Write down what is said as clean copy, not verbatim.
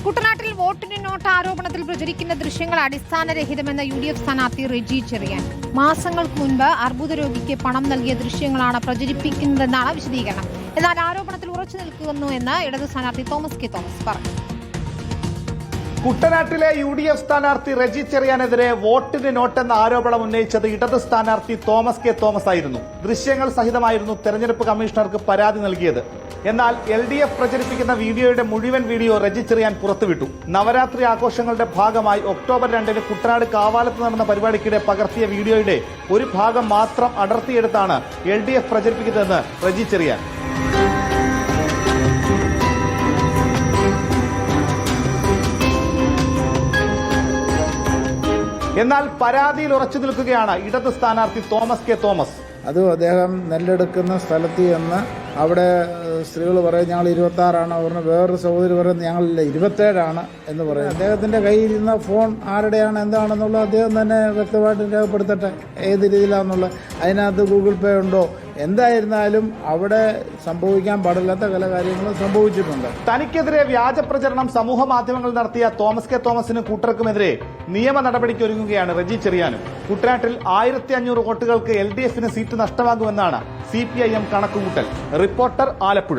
കുട്ടനാട്ടിൽ വോട്ടിന് നോട്ട് ആരോപണത്തിൽ പ്രചരിക്കുന്ന ദൃശ്യങ്ങൾ അടിസ്ഥാനരഹിതമെന്ന UDF സ്ഥാനാർത്ഥി റെജി ചെറിയാൻ. മാസങ്ങൾക്ക് മുൻപ് അർബുദ രോഗിക്ക് പണം നൽകിയ ദൃശ്യങ്ങളാണ് പ്രചരിപ്പിക്കുന്നതെന്നാണ് വിശദീകരണം. എന്നാൽ ആരോപണത്തിൽ ഉറച്ചു നിൽക്കുന്നു എന്ന് ഇടതു സ്ഥാനാർത്ഥി തോമസ് കെ തോമസ് പറഞ്ഞു. കുട്ടനാട്ടിലെ UDF സ്ഥാനാർത്ഥി റെജി ചെറിയാനെതിരെ വോട്ടിന് നോട്ടെന്ന ആരോപണം ഉന്നയിച്ചത് ഇടത് സ്ഥാനാർത്ഥി തോമസ് കെ തോമസ് ആയിരുന്നു. ദൃശ്യങ്ങൾ സഹിതമായിരുന്നു തെരഞ്ഞെടുപ്പ് കമ്മീഷണർക്ക് പരാതി നൽകിയത്. എന്നാൽ LDF പ്രചരിപ്പിക്കുന്ന വീഡിയോയുടെ മുഴുവൻ വീഡിയോ റെജി ചെറിയാൻ പുറത്തുവിട്ടു. നവരാത്രി ആഘോഷങ്ങളുടെ ഭാഗമായി ഒക്ടോബർ 2-ന് കുട്ടനാട് കാവാലത്ത് നടന്ന പരിപാടിക്കിടെ പകർത്തിയ വീഡിയോയുടെ ഒരു ഭാഗം മാത്രം അടർത്തിയെടുത്താണ് LDF പ്രചരിപ്പിക്കുന്നതെന്ന് റെജി ചെറിയാൻ. എന്നാൽ പരാതിയിൽ ഉറച്ചു നിൽക്കുകയാണ് ഇടത് സ്ഥാനാർത്ഥി തോമസ് കെ തോമസ്. അതും അദ്ദേഹം നെല്ലെടുക്കുന്ന സ്ഥലത്ത് ചെന്ന് അവിടെ സ്ത്രീകൾ പറയും ഞങ്ങൾ 26 പറഞ്ഞ് വേറൊരു സഹോദരി പറയുന്നത് ഞങ്ങളില്ല 27 എന്ന് പറയും. അദ്ദേഹത്തിന്റെ കയ്യിൽ ഇരുന്ന ഫോൺ ആരുടെയാണ് എന്താണെന്നുള്ളത് അദ്ദേഹം തന്നെ വ്യക്തമായിട്ട് രേഖപ്പെടുത്തട്ടെ, ഏത് രീതിയിലാണെന്നുള്ളത്. അതിനകത്ത് ഗൂഗിൾ പേ ഉണ്ടോ? എന്തായിരുന്നാലും അവിടെ സംഭവിക്കാൻ പാടില്ലാത്ത പല കാര്യങ്ങളും സംഭവിച്ചിട്ടുണ്ട്. തനിക്കെതിരെ വ്യാജ പ്രചരണം സമൂഹ മാധ്യമങ്ങളിൽ നടത്തിയ തോമസ് കെ തോമസിനും കൂട്ടർക്കുമെതിരെ നിയമ നടപടിക്ക് ഒരുങ്ങുകയാണ് റെജി ചെറിയാനും. കുട്ടനാട്ടിൽ 1500 വോട്ടുകൾക്ക് LDF സീറ്റ് നഷ്ടമാകുമെന്നാണ് CPIM കണക്കുകൂട്ടൽ. റിപ്പോർട്ടർ, ആലപ്പുഴ.